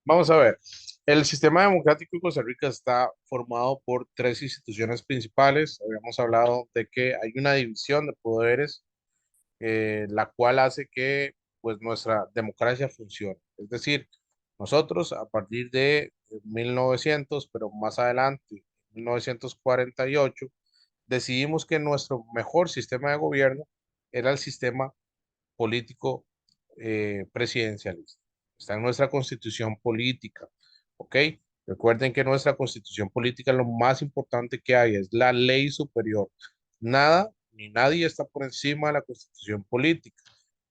Vamos a ver. El sistema democrático de Costa Rica está formado por tres instituciones principales. Habíamos hablado de que hay una división de poderes, la cual hace que pues, nuestra democracia funcione. Es decir, nosotros a partir de 1900, pero más adelante, 1948, decidimos que nuestro mejor sistema de gobierno era el sistema político presidencialista. Está en nuestra constitución política, ¿ok? Recuerden que nuestra constitución política lo más importante que hay es la ley superior. Nada ni nadie está por encima de la constitución política,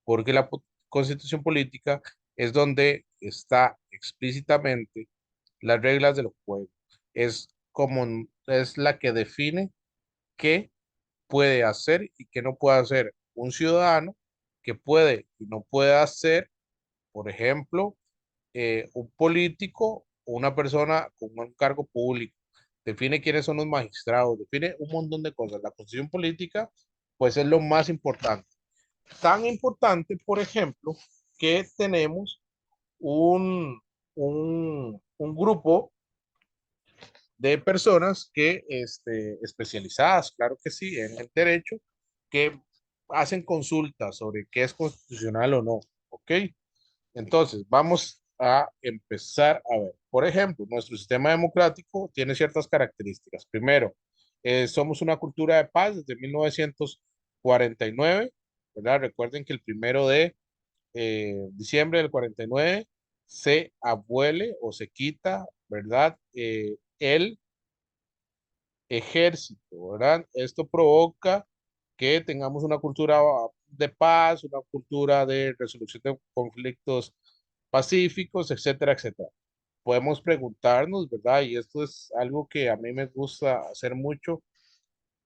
porque la constitución política es donde está explícitamente las reglas del juego. Es como es la que define qué puede hacer y qué no puede hacer un ciudadano, que puede y no puede hacer, por ejemplo, un político o una persona con un cargo público. Define quiénes son los magistrados, define un montón de cosas. La constitución política, pues es lo más importante. Tan importante, por ejemplo, que tenemos un, un grupo de personas que, especializadas, claro que sí, en el derecho, que hacen consultas sobre qué es constitucional o no, ¿ok? Entonces, vamos a empezar a ver. Por ejemplo, nuestro sistema democrático tiene ciertas características. Primero, somos una cultura de paz desde 1949, ¿verdad? Recuerden que el primero de diciembre del 49 se abuele o se quita, ¿verdad? El ejército, ¿verdad? Esto provoca que tengamos una cultura de paz, una cultura de resolución de conflictos pacíficos, etcétera, etcétera. Podemos preguntarnos, ¿verdad? Y esto es algo que a mí me gusta hacer mucho,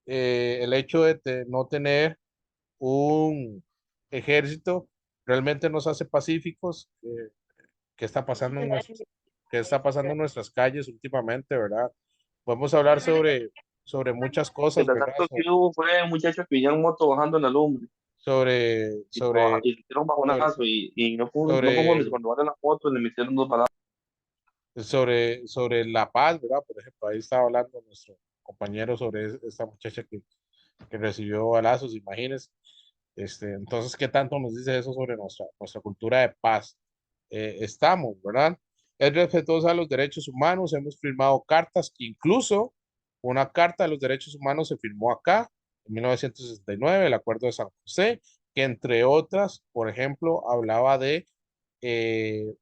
el hecho de no tener un ejército realmente nos hace pacíficos. ¿Qué está pasando en qué está pasando en nuestras calles últimamente, ¿verdad? Podemos hablar sobre muchas cosas, Mientras ¿verdad? tanto, que hubo fue un muchacho que venía en moto bajando en la lumbre Sobre, sobre, y le dieron un sobre, bajonazo y no pudo ni sobre, cuando van en la moto le metieron dos balazos. sobre la paz, ¿verdad? Por ejemplo, ahí estaba hablando nuestro compañero sobre esta muchacha que recibió balazos, imagínense. Entonces, ¿qué tanto nos dice eso sobre nuestra cultura de paz? Estamos, ¿verdad? Es respetuosa a los derechos humanos, hemos firmado cartas, incluso una carta de los derechos humanos se firmó acá en 1969, el Acuerdo de San José, que entre otras, por ejemplo, hablaba de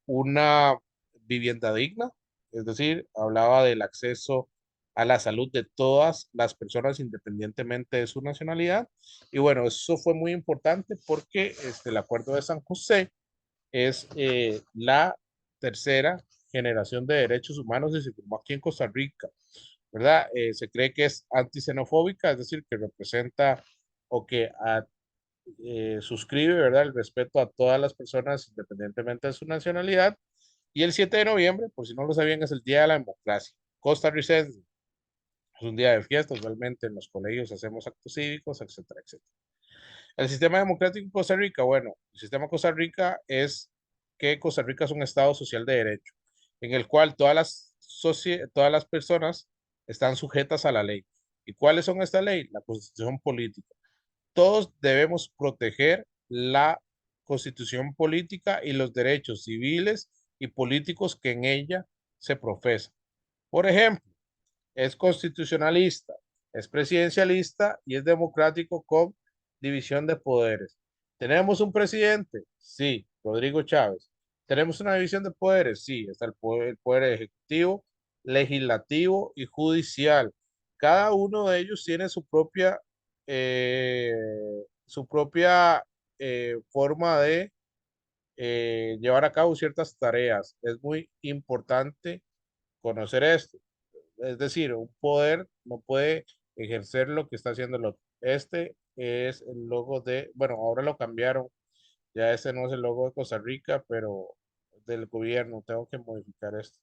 una vivienda digna, es decir, hablaba del acceso a la salud de todas las personas independientemente de su nacionalidad. Y bueno, eso fue muy importante porque el Acuerdo de San José es la tercera generación de derechos humanos y se firmó aquí en Costa Rica, ¿verdad? Se cree que es antisenofóbica, es decir, que representa o que suscribe, ¿verdad?, el respeto a todas las personas independientemente de su nacionalidad. Y el 7 de noviembre, por si no lo sabían, es el Día de la Democracia costarricense. Es un día de fiesta, usualmente en los colegios hacemos actos cívicos, etcétera, etcétera. El sistema democrático en Costa Rica, bueno, el sistema de Costa Rica es que Costa Rica es un estado social de derecho, en el cual todas las personas están sujetas a la ley. ¿Y cuáles son esta ley? La constitución política. Todos debemos proteger la constitución política y los derechos civiles y políticos que en ella se profesan. Por ejemplo, es constitucionalista, es presidencialista y es democrático con división de poderes. ¿Tenemos un presidente? Sí, Rodrigo Chávez. ¿Tenemos una división de poderes? Sí, está el poder ejecutivo, legislativo y judicial. Cada uno de ellos tiene eh, su propia forma de llevar a cabo ciertas tareas. Es muy importante conocer esto. Es decir, un poder no puede ejercer lo que está haciendo el otro. Este es el logo de, bueno, ahora lo cambiaron, ya este no es el logo de Costa Rica, pero del gobierno, tengo que modificar esto.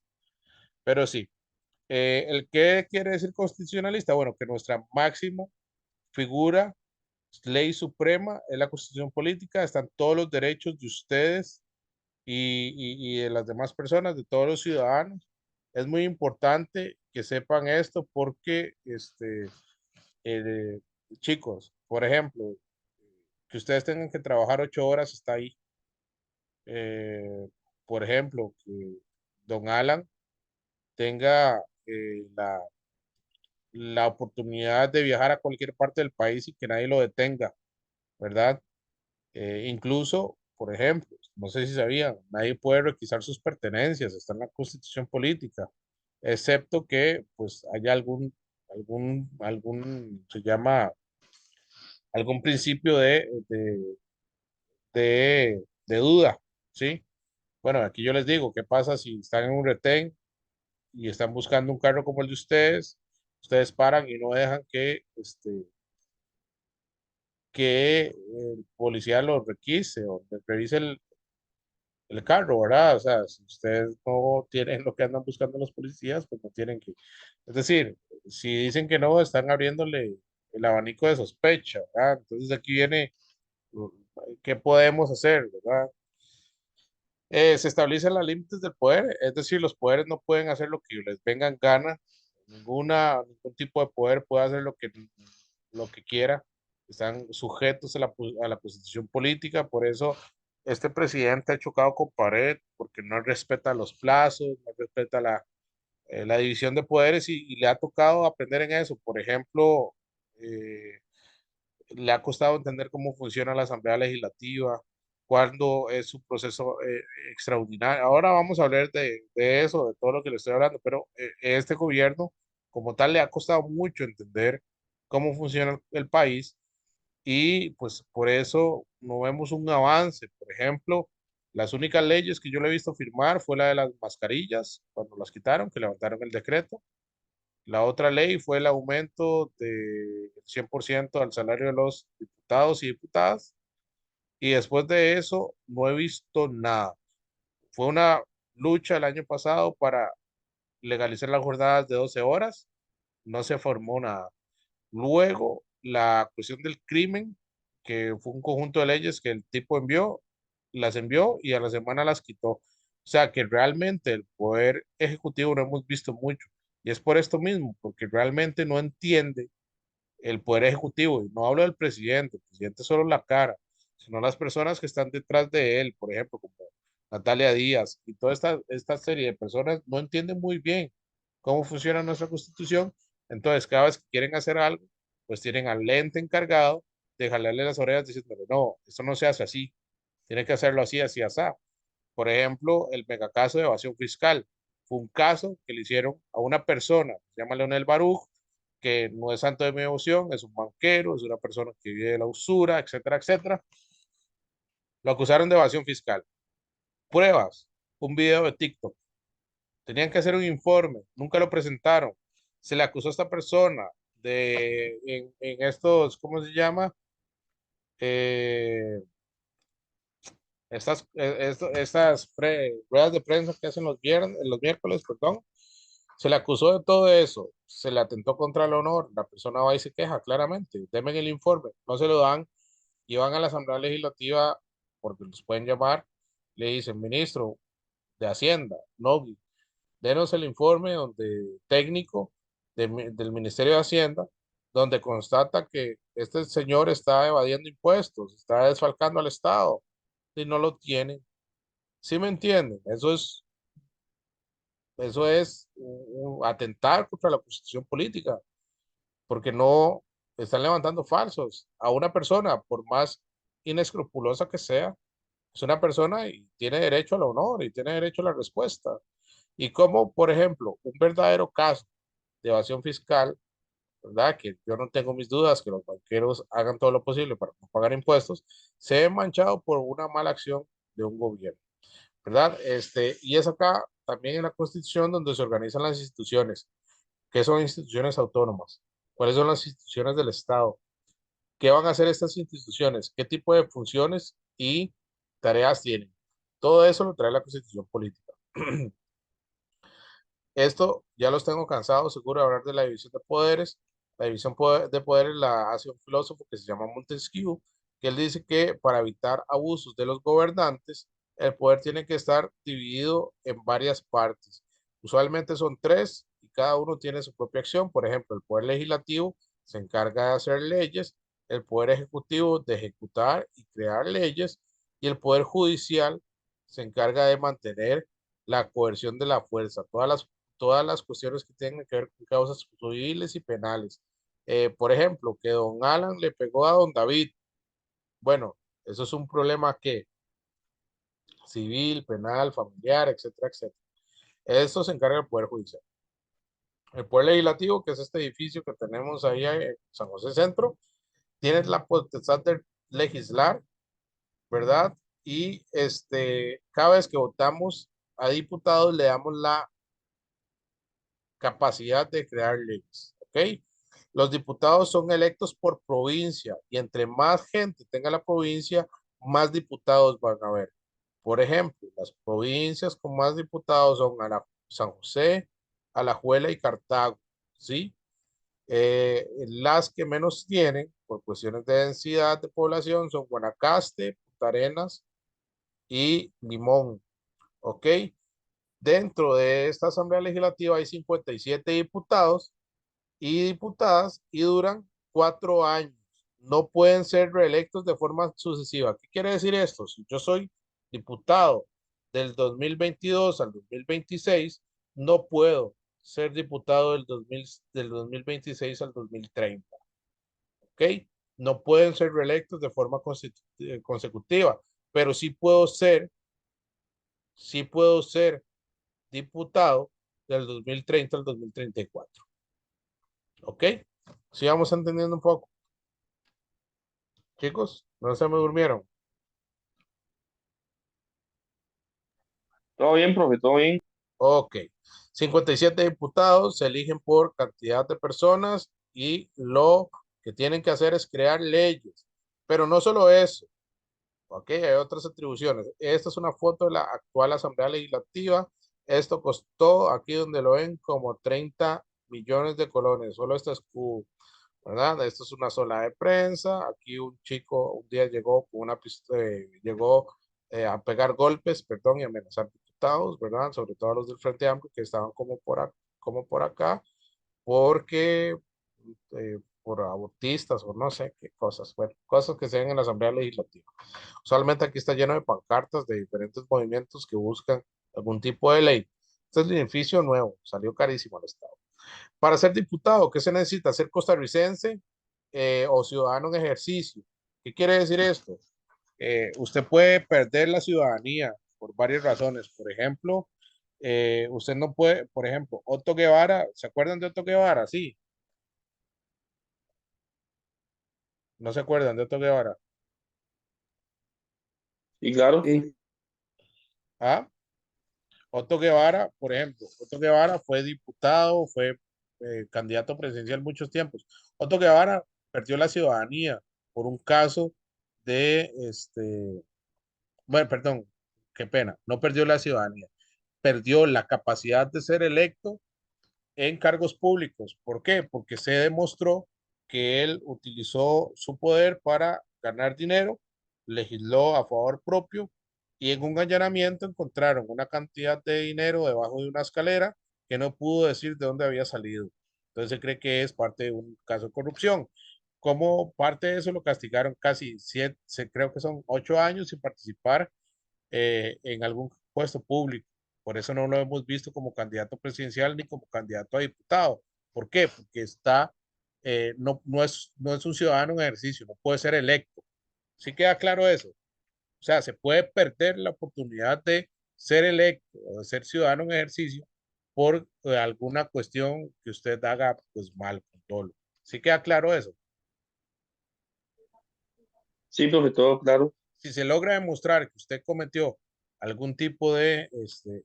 Pero sí, ¿el qué quiere decir constitucionalista? Bueno, que nuestra máxima figura, ley suprema, es la constitución política, están todos los derechos de ustedes y de las demás personas, de todos los ciudadanos. Es muy importante que sepan esto porque, eh, chicos, por ejemplo, que ustedes tengan que trabajar 8 horas está ahí. Eh, por ejemplo, que don Alan tenga la oportunidad de viajar a cualquier parte del país y que nadie lo detenga, ¿verdad? Incluso, por ejemplo, no sé si sabían, nadie puede requisar sus pertenencias, está en la Constitución política, excepto que pues haya se llama, algún principio de duda, ¿sí? Bueno, aquí yo les digo, ¿qué pasa si están en un retén y están buscando un carro como el de ustedes? Ustedes paran y no dejan que el policía lo requise o le revise el carro, ¿verdad? O sea, si ustedes no tienen lo que andan buscando los policías, pues no tienen que. Es decir, si dicen que no, están abriéndole el abanico de sospecha, ¿verdad? Entonces aquí viene, uh, ¿qué podemos hacer, verdad? Se establecen los límites del poder, es decir, los poderes no pueden hacer lo que les venga en gana, ningún tipo de poder puede hacer lo que quiera, están sujetos a la constitución política, por eso este presidente ha chocado con pared, porque no respeta los plazos, no respeta la división de poderes y le ha tocado aprender en eso. Por ejemplo, eh, le ha costado entender cómo funciona la Asamblea Legislativa, cuándo es su proceso extraordinario. Ahora vamos a hablar de eso, de todo lo que le estoy hablando, pero este gobierno como tal le ha costado mucho entender cómo funciona el país y pues por eso no vemos un avance. Por ejemplo, las únicas leyes que yo le he visto firmar fue la de las mascarillas, cuando las quitaron, que levantaron el decreto. La otra ley fue el aumento del 100% al salario de los diputados y diputadas. Y después de eso, no he visto nada. Fue una lucha el año pasado para legalizar las jornadas de 12 horas. No se formó nada. Luego, la cuestión del crimen, que fue un conjunto de leyes que el tipo las envió y a la semana las quitó. O sea que realmente el poder ejecutivo no hemos visto mucho. Y es por esto mismo, porque realmente no entiende el poder ejecutivo. Y no hablo del presidente, el presidente es solo la cara, sino las personas que están detrás de él, por ejemplo, como Natalia Díaz y toda esta serie de personas no entienden muy bien cómo funciona nuestra constitución. Entonces, cada vez que quieren hacer algo, pues tienen al ente encargado de jalarle las orejas diciéndole, no, esto no se hace así, tiene que hacerlo así, así, así. Por ejemplo, el megacaso de evasión fiscal. Fue un caso que le hicieron a una persona, se llama Leonel Baruch, que no es santo de mi devoción, es un banquero, es una persona que vive de la usura, etcétera, etcétera. Lo acusaron de evasión fiscal. Pruebas, un video de TikTok. Tenían que hacer un informe, nunca lo presentaron. Se le acusó a esta persona en estos, ¿cómo se llama? Eh, estas ruedas de prensa que hacen los miércoles, perdón. Se le acusó de todo eso, se le atentó contra el honor, la persona va y se queja claramente, denme el informe, no se lo dan, y van a la Asamblea Legislativa, porque los pueden llamar, le dicen, ministro de Hacienda, Nogui, denos el informe técnico del Ministerio de Hacienda, donde constata que este señor está evadiendo impuestos, está desfalcando al Estado, y no lo tienen. ¿Sí me entienden? Eso es atentar contra la constitución política, porque no están levantando falsos a una persona, por más inescrupulosa que sea, es una persona y tiene derecho al honor y tiene derecho a la respuesta. Y como, por ejemplo, un verdadero caso de evasión fiscal, ¿verdad? Que yo no tengo mis dudas que los banqueros hagan todo lo posible para no pagar impuestos, se ve manchado por una mala acción de un gobierno, ¿verdad? Y es acá también en la Constitución donde se organizan las instituciones. ¿Qué son instituciones autónomas? ¿Cuáles son las instituciones del Estado? ¿Qué van a hacer estas instituciones? ¿Qué tipo de funciones y tareas tienen? Todo eso lo trae la Constitución política. Esto ya los tengo cansados, seguro, de hablar de la división de poderes. La división de poderes la hace un filósofo que se llama Montesquieu, que él dice que para evitar abusos de los gobernantes, el poder tiene que estar dividido en varias partes. Usualmente son tres y cada uno tiene su propia acción. Por ejemplo, el poder legislativo se encarga de hacer leyes, el poder ejecutivo de ejecutar y crear leyes y el poder judicial se encarga de mantener la coerción de la fuerza, todas las cuestiones que tengan que ver con causas civiles y penales. Por ejemplo, que don Alan le pegó a don David. Bueno, eso es un problema que civil, penal, familiar, etcétera, etcétera. Eso se encarga el Poder Judicial. El Poder Legislativo, que es este edificio que tenemos ahí en San José Centro, tiene la potestad de legislar, ¿verdad? Y cada vez que votamos a diputados le damos la capacidad de crear leyes, ¿ok? Los diputados son electos por provincia y entre más gente tenga la provincia, más diputados van a haber. Por ejemplo, las provincias con más diputados son San José, Alajuela y Cartago, ¿sí? Las que menos tienen, por cuestiones de densidad de población, son Guanacaste, Punta Arenas y Limón, ¿ok? Dentro de esta Asamblea Legislativa hay 57 diputados y diputadas y duran 4 años. No pueden ser reelectos de forma sucesiva. ¿Qué quiere decir esto? Si yo soy diputado del 2022 al 2026, no puedo ser diputado del 2026 al 2030. ¿Ok? No pueden ser reelectos de forma consecutiva, pero sí puedo ser diputado del 2030 al 2034. ¿Ok? ¿Sí vamos entendiendo un poco? Chicos, no se me durmieron. Todo bien, profe, todo bien. Ok. 57 diputados se eligen por cantidad de personas y lo que tienen que hacer es crear leyes. Pero no solo eso, ok, hay otras atribuciones. Esta es una foto de la actual Asamblea Legislativa. Esto costó, aquí donde lo ven, como 30 millones de colones. Solo esta es ¿verdad? Esto es una sola de prensa. Aquí un chico un día llegó con una pistola, llegó a pegar golpes, perdón, y amenazar diputados, ¿verdad? Sobre todo a los del Frente Amplio que estaban como por acá, porque por abortistas o no sé qué cosas, bueno, cosas que se ven en la Asamblea Legislativa. Usualmente aquí está lleno de pancartas de diferentes movimientos que buscan algún tipo de ley. Este es el edificio nuevo, salió carísimo al Estado. Para ser diputado, ¿qué se necesita? ¿Ser costarricense o ciudadano en ejercicio? ¿Qué quiere decir esto? Usted puede perder la ciudadanía por varias razones. Por ejemplo, usted no puede, por ejemplo, Otto Guevara, ¿se acuerdan de Otto Guevara? Sí, no se acuerdan de Otto Guevara. Y claro, Sí, ¿Ah? Otto Guevara, por ejemplo, Otto Guevara fue diputado, fue candidato presidencial muchos tiempos. Otto Guevara perdió la ciudadanía por un caso de, bueno, perdón, qué pena, no perdió la ciudadanía, perdió la capacidad de ser electo en cargos públicos. ¿Por qué? Porque se demostró que él utilizó su poder para ganar dinero, legisló a favor propio y en un allanamiento encontraron una cantidad de dinero debajo de una escalera que no pudo decir de dónde había salido. Entonces se cree que es parte de un caso de corrupción. Como parte de eso lo castigaron casi 7, creo que son 8 años sin participar en algún puesto público. Por eso no lo hemos visto como candidato presidencial ni como candidato a diputado. ¿Por qué? Porque no es un ciudadano en ejercicio, no puede ser electo. ¿Sí queda claro eso? O sea, se puede perder la oportunidad de ser electo o de ser ciudadano en ejercicio por alguna cuestión que usted haga pues mal con todo. ¿Sí queda claro eso? sí, profe, todo claro. Si se logra demostrar que usted cometió algún tipo de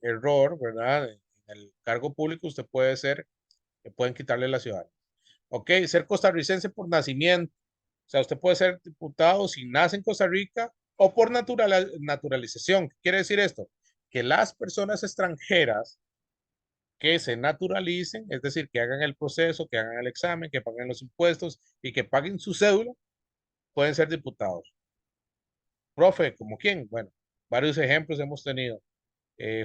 error, ¿verdad? En el cargo público, usted puede ser, pueden quitarle la ciudadanía. Ok, ser costarricense por nacimiento. O sea, usted puede ser diputado si nace en Costa Rica o por naturalización. ¿Qué quiere decir esto? Que las personas extranjeras que se naturalicen, es decir, que hagan el proceso, que hagan el examen, que paguen los impuestos y que paguen su cédula, pueden ser diputados. Profe, ¿como quién? Bueno. Varios ejemplos hemos tenido.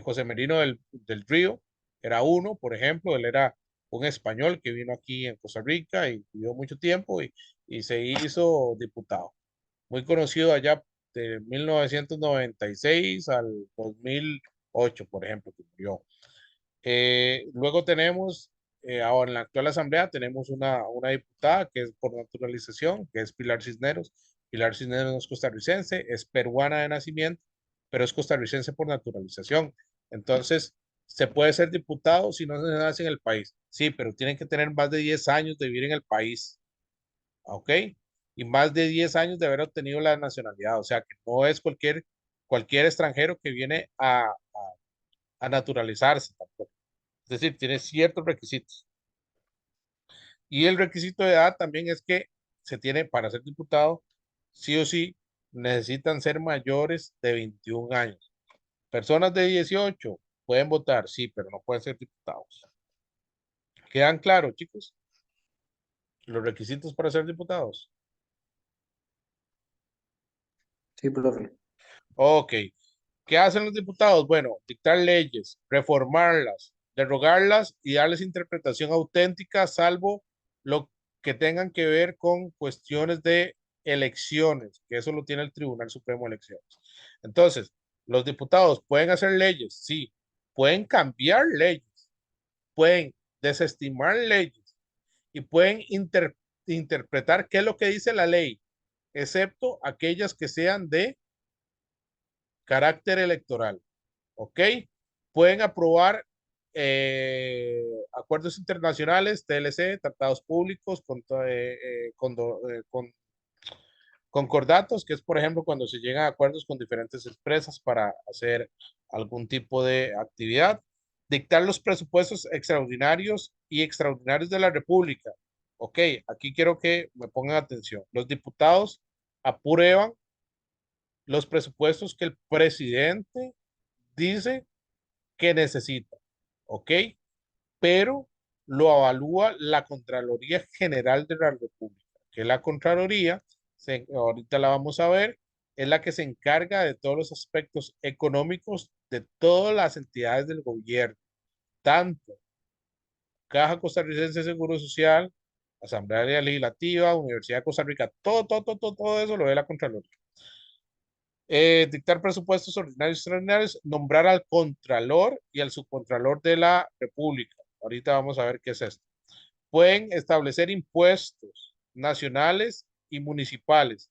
José Merino del Río era uno, por ejemplo, él era un español que vino aquí en Costa Rica y vivió mucho tiempo y se hizo diputado. Muy conocido allá de 1996 al 2008, por ejemplo, que murió. Luego tenemos, ahora en la actual asamblea, tenemos una diputada que es por naturalización, que es Pilar Cisneros. Pilar Cisneros no es costarricense, es peruana de nacimiento, pero es costarricense por naturalización. Entonces, se puede ser diputado si no se nace en el país. Sí, pero tienen que tener más de 10 años de vivir en el país, ¿ok? Y más de 10 años de haber obtenido la nacionalidad. O sea, que no es cualquier extranjero que viene a naturalizarse tampoco. Es decir, tiene ciertos requisitos. Y el requisito de edad también es que se tiene para ser diputado, sí o sí, necesitan ser mayores de 21 años. Personas de 18 pueden votar, sí, pero no pueden ser diputados. ¿Quedan claros, chicos? Los requisitos para ser diputados. Sí, profe. Ok. ¿Qué hacen los diputados? Bueno, dictar leyes, reformarlas, derogarlas y darles interpretación auténtica, salvo lo que tengan que ver con cuestiones de elecciones, que eso lo tiene el Tribunal Supremo de Elecciones. Entonces, los diputados pueden hacer leyes, sí, pueden cambiar leyes, pueden desestimar leyes y pueden interpretar qué es lo que dice la ley, excepto aquellas que sean de carácter electoral. ¿Ok? Pueden aprobar acuerdos internacionales, TLC, tratados públicos, concordatos, que es, por ejemplo, cuando se llegan a acuerdos con diferentes empresas para hacer algún tipo de actividad. Dictar los presupuestos extraordinarios y extraordinarios de la República. Ok, aquí quiero que me pongan atención. Los diputados aprueban los presupuestos que el presidente dice que necesita, ¿ok? Pero lo avalúa la Contraloría General de la República, que la Contraloría, ahorita la vamos a ver, es la que se encarga de todos los aspectos económicos de todas las entidades del gobierno, tanto Caja Costarricense de Seguro Social, Asamblea Legislativa, Universidad de Costa Rica, todo eso lo ve la Contraloría. Dictar presupuestos ordinarios y extraordinarios, nombrar al Contralor y al Subcontralor de la República. Ahorita vamos a ver qué es esto. Pueden establecer impuestos nacionales y municipales,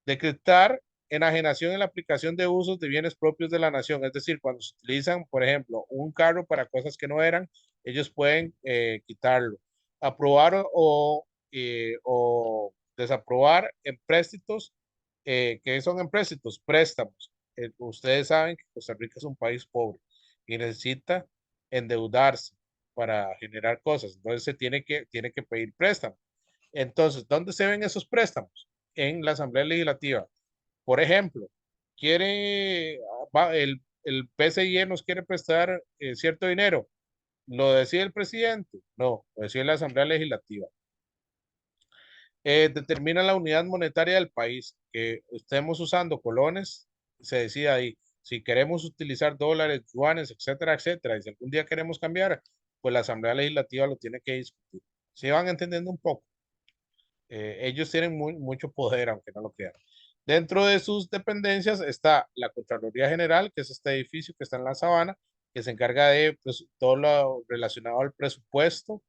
decretar enajenación en la aplicación de usos de bienes propios de la nación, es decir, cuando se utilizan, por ejemplo, un carro para cosas que no eran, ellos pueden quitarlo, aprobar o desaprobar empréstitos. ¿Qué son empréstitos? Préstamos. Ustedes saben que Costa Rica es un país pobre y necesita endeudarse para generar cosas, entonces tiene que pedir préstamos. Entonces, ¿dónde se ven esos préstamos? En la Asamblea Legislativa. Por ejemplo, el PCIE nos quiere prestar cierto dinero. ¿Lo decide el presidente? No, lo decide la Asamblea Legislativa. Determina la unidad monetaria del país, que estemos usando colones, se decide ahí. Si queremos utilizar dólares, yuanes, etcétera, etcétera, y si algún día queremos cambiar, pues la Asamblea Legislativa lo tiene que discutir. ¿Se van entendiendo un poco? Ellos tienen mucho poder, aunque no lo crean. Dentro de sus dependencias está la Contraloría General, que es este edificio que está en la Sabana, que se encarga de pues, todo lo relacionado al presupuesto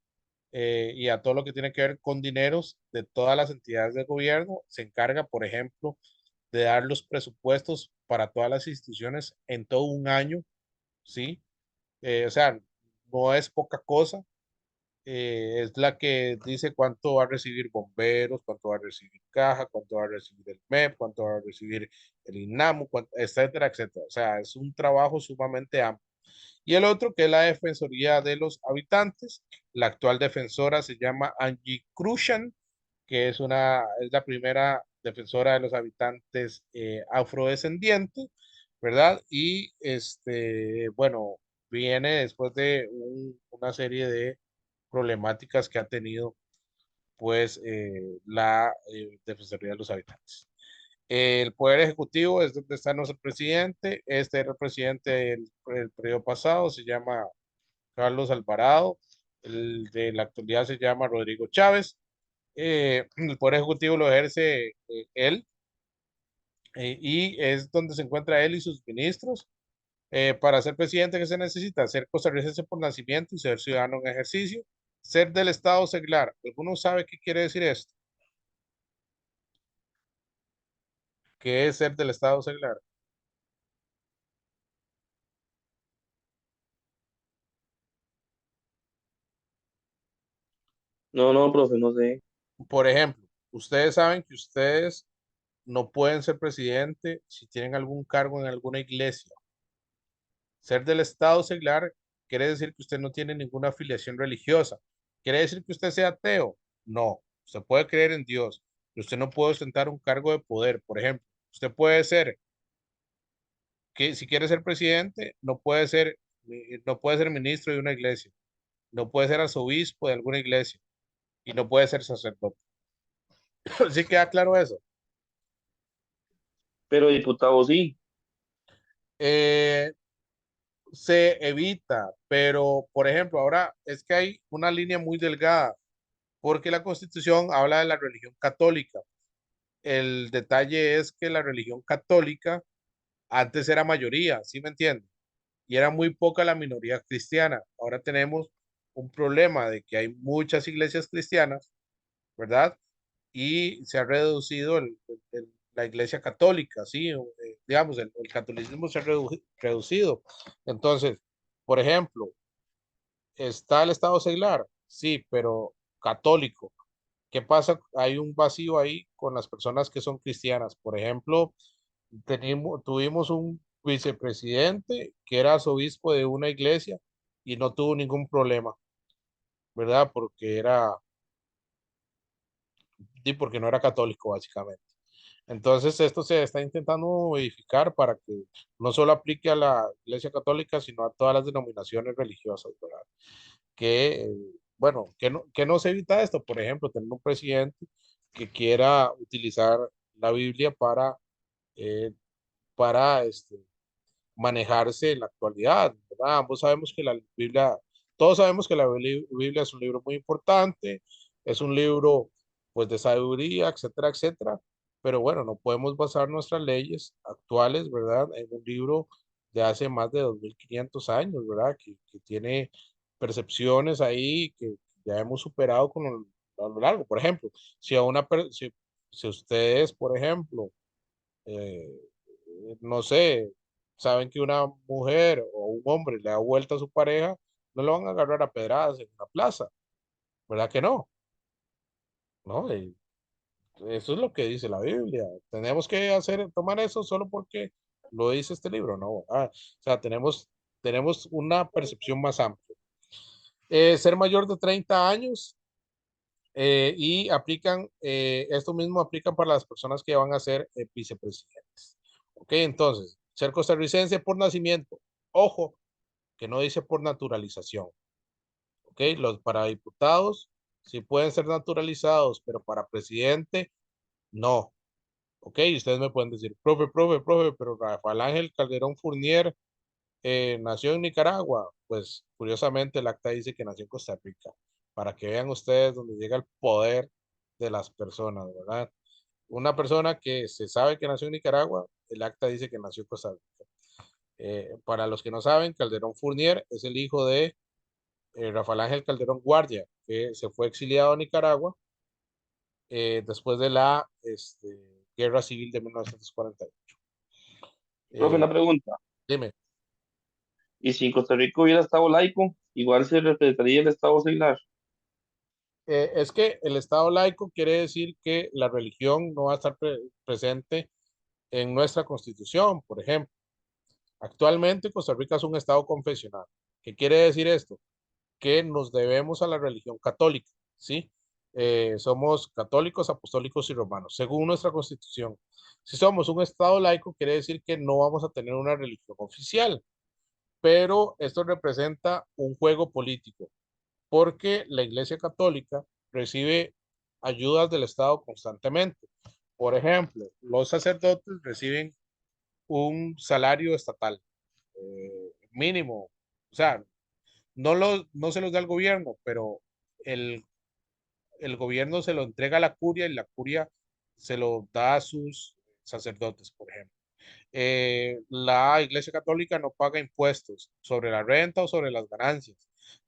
y a todo lo que tiene que ver con dineros de todas las entidades de gobierno. Se encarga, por ejemplo, de dar los presupuestos para todas las instituciones en todo un año, ¿sí? O sea, no es poca cosa, es la que dice cuánto va a recibir bomberos, cuánto va a recibir caja, cuánto va a recibir el MEP, cuánto va a recibir el INAMU, etcétera, etcétera. O sea, es un trabajo sumamente amplio. Y el otro, que es la Defensoría de los Habitantes, la actual defensora se llama Angie Cruzan, que es la primera defensora de los habitantes afrodescendientes, ¿verdad? Y bueno, viene después de una serie de problemáticas que ha tenido pues la Defensoría de los Habitantes. El poder ejecutivo es donde está nuestro presidente. Este era el presidente del periodo pasado, se llama Carlos Alvarado. El de la actualidad se llama Rodrigo Chávez. El poder ejecutivo lo ejerce él, y es donde se encuentra él y sus ministros. Para ser presidente, ¿qué se necesita? Ser costarricense por nacimiento y ser ciudadano en ejercicio. Ser del Estado seglar. ¿Alguno sabe qué quiere decir esto? ¿Qué es ser del Estado seglar? No, no, profe, no sé. Por ejemplo, ustedes saben que ustedes no pueden ser presidente si tienen algún cargo en alguna iglesia. Ser del Estado seglar quiere decir que usted no tiene ninguna afiliación religiosa. ¿Quiere decir que usted sea ateo? No. Usted puede creer en Dios, pero usted no puede ostentar un cargo de poder. Por ejemplo, usted puede ser, que si quiere ser presidente, no puede ser ministro de una iglesia, no puede ser arzobispo de alguna iglesia y no puede ser sacerdote. ¿Sí queda claro eso? Pero diputado sí. Eh, Se evita, pero por ejemplo, ahora es que hay una línea muy delgada porque la Constitución habla de la religión católica. El detalle es que la religión católica antes era mayoría, ¿sí me entiende? Y era muy poca la minoría cristiana. Ahora tenemos un problema de que hay muchas iglesias cristianas, ¿verdad? Y se ha reducido la iglesia católica, ¿sí? Digamos, el catolicismo se ha reducido. Entonces, por ejemplo, ¿está el Estado seglar? Sí, pero católico. ¿Qué pasa? Hay un vacío ahí con las personas que son cristianas. Por ejemplo, tuvimos un vicepresidente que era arzobispo de una iglesia y no tuvo ningún problema, ¿verdad? Porque no era católico, básicamente. Entonces, esto se está intentando modificar para que no solo aplique a la iglesia católica, sino a todas las denominaciones religiosas, ¿verdad? Bueno, que no se evita esto, por ejemplo, tener un presidente que quiera utilizar la Biblia eh, para manejarse en la actualidad, ¿verdad? Ambos sabemos que la Biblia, todos sabemos que la Biblia es un libro muy importante, es un libro pues de sabiduría, etcétera, etcétera, pero bueno, no podemos basar nuestras leyes actuales, ¿verdad? En un libro de hace más de 2500 años, ¿verdad? Que tiene percepciones ahí que ya hemos superado a lo largo. Por ejemplo, si ustedes, por ejemplo, eh, no sé, saben que una mujer o un hombre le da vuelta a su pareja, no lo van a agarrar a pedradas en una plaza, ¿verdad que no? ¿No? Y eso es lo que dice la Biblia. Tenemos que tomar eso solo porque lo dice este libro, ¿no? O sea, tenemos una percepción más amplia. Ser mayor de 30 años y esto mismo aplica para las personas que van a ser vicepresidentes. Ok, entonces, ser costarricense por nacimiento. Ojo, que no dice por naturalización. Ok, para diputados sí pueden ser naturalizados, pero para presidente no. Ok, ustedes me pueden decir, profe, pero Rafael Ángel Calderón Fournier nació en Nicaragua. Pues curiosamente el acta dice que nació en Costa Rica, para que vean ustedes dónde llega el poder de las personas, ¿verdad? Una persona que se sabe que nació en Nicaragua, el acta dice que nació en Costa Rica. Para los que no saben, Calderón Fournier es el hijo de Rafael Ángel Calderón Guardia, que se fue exiliado a Nicaragua después de la Guerra Civil de 1948. Profe, Eh, una pregunta. Dime. ¿Y si en Costa Rica hubiera estado laico, igual se respetaría el Estado seglar? Es que el Estado laico quiere decir que la religión no va a estar presente en nuestra constitución, por ejemplo. Actualmente Costa Rica es un Estado confesional. ¿Qué quiere decir esto? Que nos debemos a la religión católica, ¿sí? Somos católicos, apostólicos y romanos, según nuestra constitución. Si somos un Estado laico, quiere decir que no vamos a tener una religión oficial, pero esto representa un juego político, porque la Iglesia Católica recibe ayudas del Estado constantemente. Por ejemplo, los sacerdotes reciben un salario estatal mínimo, o sea, no se los da el gobierno, pero el, el gobierno se lo entrega a la curia y la curia se lo da a sus sacerdotes, por ejemplo. La Iglesia Católica no paga impuestos sobre la renta o sobre las ganancias.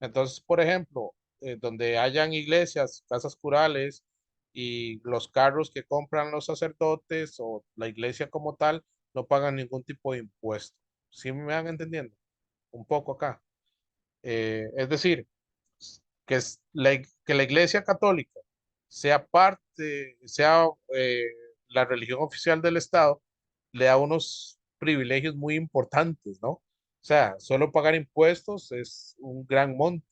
Entonces, por ejemplo, donde hayan iglesias, casas curales y los carros que compran los sacerdotes o la iglesia como tal, no pagan ningún tipo de impuesto. ¿Sí me van entendiendo? Un poco acá. Es decir, que la Iglesia Católica sea parte, sea la religión oficial del Estado, le da unos privilegios muy importantes, ¿no? O sea, solo pagar impuestos es un gran monto,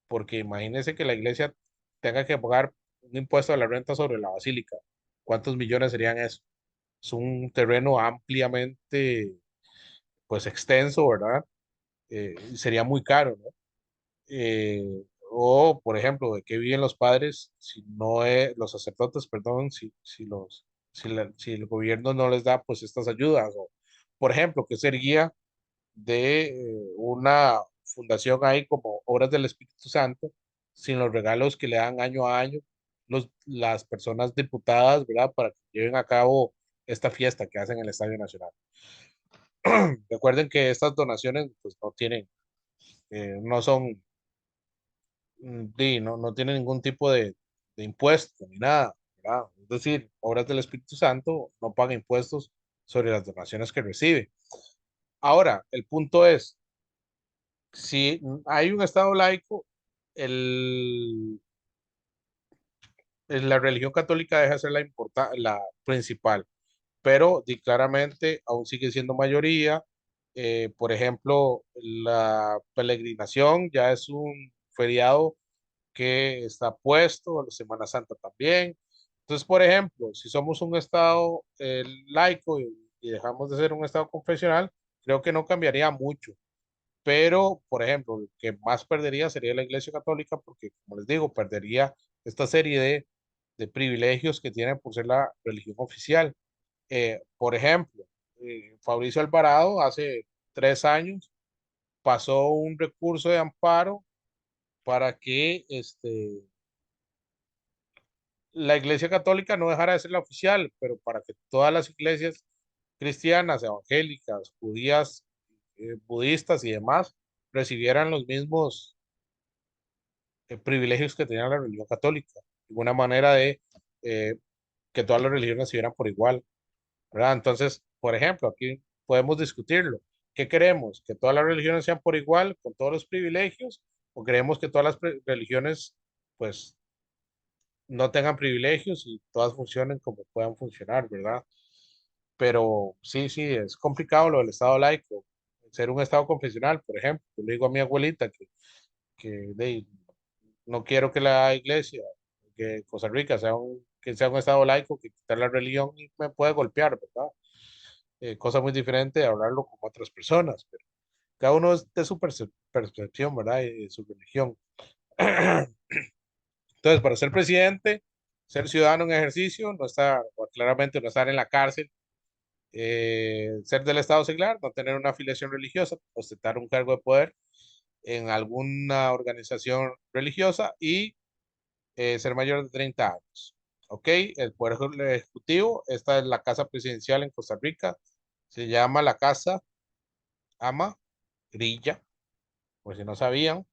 porque imagínense que la Iglesia tenga que pagar un impuesto a la renta sobre la basílica. ¿Cuántos millones serían eso? Es un terreno ampliamente, pues, extenso, ¿verdad? Sería muy caro, ¿no? O, por ejemplo, de qué viven los padres si no los sacerdotes, perdón, si el gobierno no les da pues estas ayudas. O, por ejemplo, que ser guía de una fundación ahí como Obras del Espíritu Santo, sin los regalos que le dan año a año las personas diputadas, ¿verdad? Para que lleven a cabo esta fiesta que hacen en el Estadio Nacional. Recuerden que estas donaciones pues no tienen, no son sí, no tiene ningún tipo de impuesto ni nada, ¿verdad? Es decir, Obras del Espíritu Santo no paga impuestos sobre las donaciones que recibe. Ahora, el punto es, si hay un Estado laico, el, la religión católica deja de ser la principal, pero claramente aún sigue siendo mayoría. Por ejemplo, la peregrinación ya es un feriado que está puesto, la Semana Santa también. Entonces, por ejemplo, si somos un Estado laico y dejamos de ser un Estado confesional, creo que no cambiaría mucho. Pero, por ejemplo, el que más perdería sería la Iglesia Católica, porque, como les digo, perdería esta serie de privilegios que tiene por ser la religión oficial. Por ejemplo, Fabricio Alvarado hace 3 años pasó un recurso de amparo para que la Iglesia Católica no dejara de ser la oficial, pero para que todas las iglesias cristianas, evangélicas, judías, budistas y demás recibieran los mismos privilegios que tenía la religión católica. Una manera de eh, que todas las religiones se vieran por igual, ¿verdad? Entonces, por ejemplo, aquí podemos discutirlo. ¿Qué queremos? ¿Que todas las religiones sean por igual, con todos los privilegios? ¿O queremos que todas las religiones, pues, no tengan privilegios y todas funcionen como puedan funcionar, ¿verdad? Pero sí, sí, es complicado lo del Estado laico. Ser un Estado confesional, por ejemplo, yo le digo a mi abuelita que no quiero que la iglesia, que Costa Rica que sea un Estado laico, que quitar la religión y me puede golpear, ¿verdad? Cosa muy diferente de hablarlo con otras personas, pero cada uno es de su percepción, ¿verdad? Y de su religión. Entonces, para ser presidente, ser ciudadano en ejercicio, no estar, o claramente no estar en la cárcel, ser del Estado seglar, no tener una afiliación religiosa, ostentar un cargo de poder en alguna organización religiosa y ser mayor de 30 años. ¿Ok? El Poder Ejecutivo, esta es la casa presidencial en Costa Rica, se llama la Casa Ama Grilla, por si no sabían,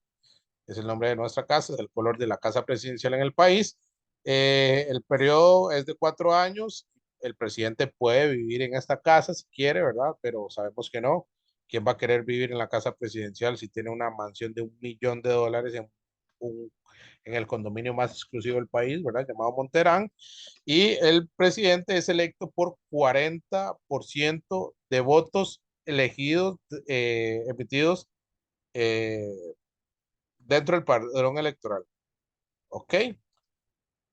es el nombre de nuestra casa, es el color de la casa presidencial en el país. El periodo es de 4 años. El presidente puede vivir en esta casa si quiere, ¿verdad? Pero sabemos que no. ¿Quién va a querer vivir en la casa presidencial si tiene una mansión de $1 millón en el condominio más exclusivo del país, ¿verdad? Llamado Monterán. Y el presidente es electo por 40% de votos elegidos, emitidos eh, dentro del padrón electoral. ¿Ok?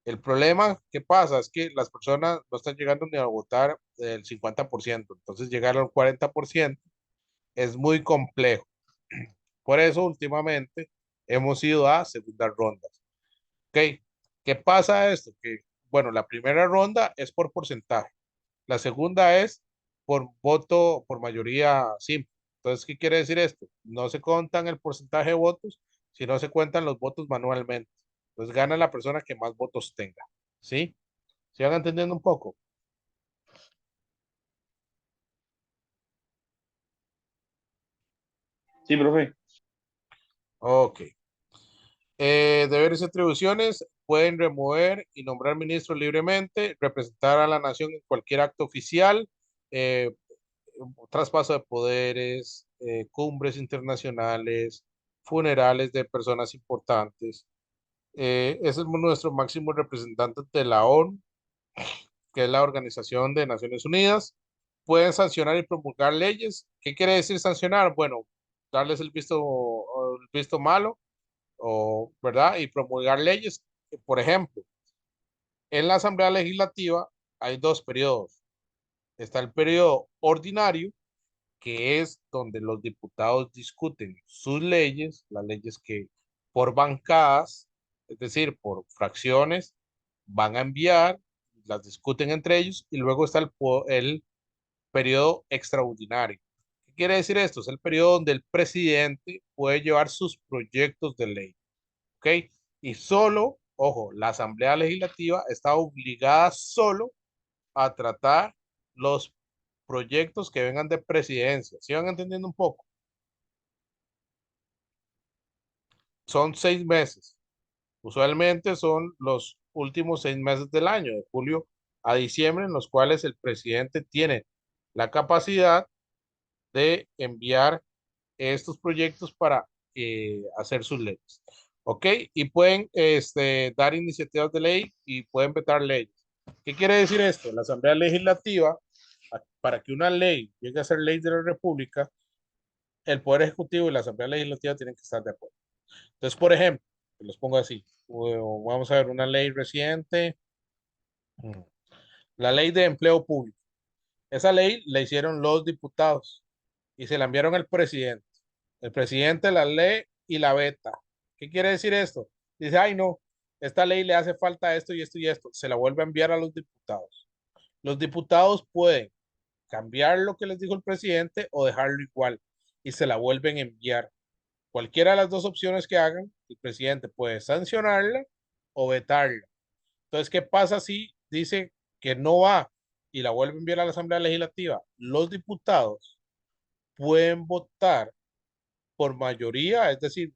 El problema que pasa es que las personas no están llegando ni a votar el 50%, entonces llegar al 40% es muy complejo. Por eso últimamente hemos ido a segundas rondas. ¿Ok? ¿Qué pasa esto? Que bueno, la primera ronda es por porcentaje. La segunda es por voto, por mayoría simple. Entonces, ¿qué quiere decir esto? No se cuentan el porcentaje de votos, sino se cuentan los votos manualmente. Entonces, gana la persona que más votos tenga. ¿Sí? ¿Se van entendiendo un poco? Sí, profe. Ok. Deberes y atribuciones. Pueden remover y nombrar ministros libremente, representar a la nación en cualquier acto oficial, eh, traspaso de poderes, cumbres internacionales, funerales de personas importantes. Ese es nuestro máximo representante de la ONU, que es la Organización de Naciones Unidas. Pueden sancionar y promulgar leyes. ¿Qué quiere decir sancionar? Bueno, darles el visto malo, o, ¿verdad? Y promulgar leyes. Por ejemplo, en la Asamblea Legislativa hay dos periodos. Está el periodo ordinario, que es donde los diputados discuten sus leyes, las leyes que por bancadas, es decir, por fracciones, van a enviar, las discuten entre ellos, y luego está el periodo extraordinario. ¿Qué quiere decir esto? Es el periodo donde el presidente puede llevar sus proyectos de ley, ¿ok? Y solo, ojo, la Asamblea Legislativa está obligada solo a tratar los proyectos que vengan de presidencia. ¿Sí van entendiendo un poco? Son 6 meses. Usualmente son los últimos 6 meses del año, de julio a diciembre, en los cuales el presidente tiene la capacidad de enviar estos proyectos para hacer sus leyes. ¿Ok? Y pueden dar iniciativas de ley y pueden vetar leyes. ¿Qué quiere decir esto? La Asamblea Legislativa, para que una ley llegue a ser ley de la República, el Poder Ejecutivo y la Asamblea Legislativa tienen que estar de acuerdo. Entonces, por ejemplo, los pongo así, vamos a ver una ley reciente, mm, la ley de empleo público. Esa ley la hicieron los diputados y se la enviaron al presidente. El presidente la lee y la veta. ¿Qué quiere decir esto? Dice, ay no, esta ley le hace falta esto y esto y esto. Se la vuelve a enviar a los diputados. Los diputados pueden cambiar lo que les dijo el presidente o dejarlo igual y se la vuelven a enviar. Cualquiera de las dos opciones que hagan, el presidente puede sancionarla o vetarla. Entonces, ¿qué pasa si dice que no va y la vuelve a enviar a la Asamblea Legislativa? Los diputados pueden votar por mayoría, es decir,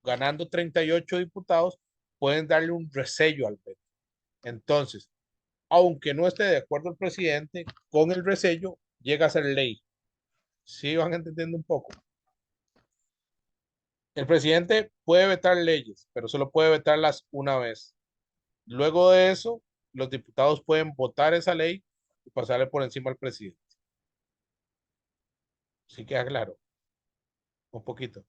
ganando 38 diputados, pueden darle un resello al veto. Entonces, aunque no esté de acuerdo el presidente, con el resello llega a ser ley. ¿Sí van entendiendo un poco? El presidente puede vetar leyes, pero solo puede vetarlas una vez. Luego de eso, los diputados pueden votar esa ley y pasarle por encima al presidente. ¿Sí queda claro? Un poquito.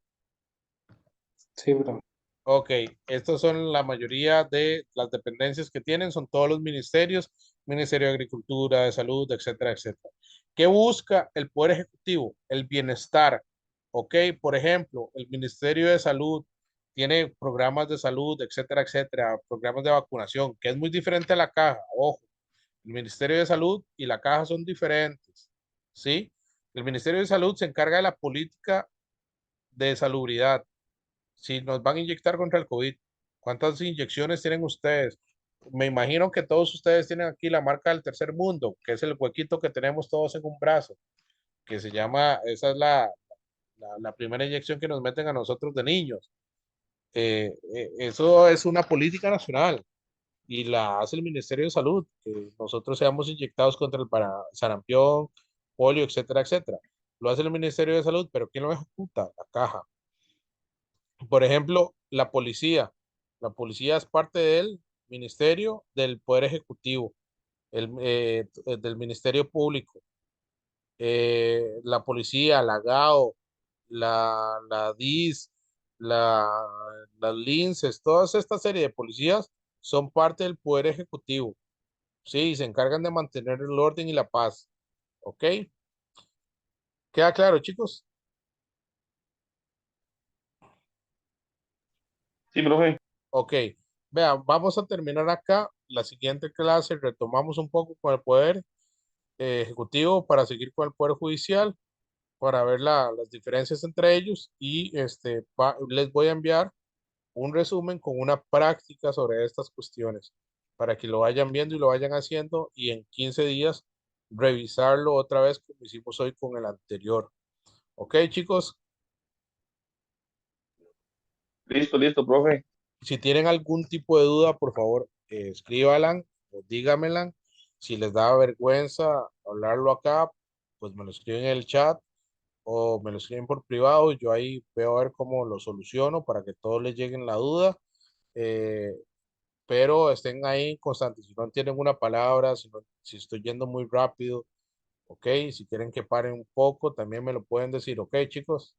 Sí, profe. Ok, estos son la mayoría de las dependencias que tienen, son todos los ministerios, Ministerio de Agricultura, de Salud, etcétera, etcétera. ¿Qué busca el Poder Ejecutivo? El bienestar. Ok, por ejemplo, el Ministerio de Salud tiene programas de salud, etcétera, etcétera, programas de vacunación, que es muy diferente a la caja. Ojo, el Ministerio de Salud y la caja son diferentes, ¿sí? El Ministerio de Salud se encarga de la política de salubridad. Si nos van a inyectar contra el COVID, ¿cuántas inyecciones tienen ustedes? Me imagino que todos ustedes tienen aquí la marca del tercer mundo, que es el huequito que tenemos todos en un brazo, que se llama, esa es la primera inyección que nos meten a nosotros de niños. Eso es una política nacional y la hace el Ministerio de Salud, que nosotros seamos inyectados contra el sarampión, polio, etcétera, etcétera. Lo hace el Ministerio de Salud, pero ¿quién lo ejecuta? La caja. Por ejemplo, la policía. La policía es parte del Ministerio del Poder Ejecutivo, del Ministerio Público. La policía, la GAO, la DIS, la, las LINCES, toda esta serie de policías son parte del Poder Ejecutivo. Sí, se encargan de mantener el orden y la paz. ¿Ok? ¿Queda claro, chicos? Sí, profe. Ok. Vean, vamos a terminar acá. la siguiente clase retomamos un poco con el poder ejecutivo para seguir con el poder judicial, para ver las diferencias entre ellos y les voy a enviar un resumen con una práctica sobre estas cuestiones para que lo vayan viendo y lo vayan haciendo y en 15 días revisarlo otra vez como hicimos hoy con el anterior. Ok, chicos, Listo, listo, profe. si tienen algún tipo de duda, por favor, escríbanla o díganmela. Si les da vergüenza hablarlo acá, pues me lo escriben en el chat o me lo escriben por privado y yo ahí veo a ver cómo lo soluciono para que todos les lleguen la duda. Eh, pero estén ahí constantes. Si no entienden una palabra, si estoy yendo muy rápido, ok, si quieren que paren un poco, también me lo pueden decir, ok, chicos.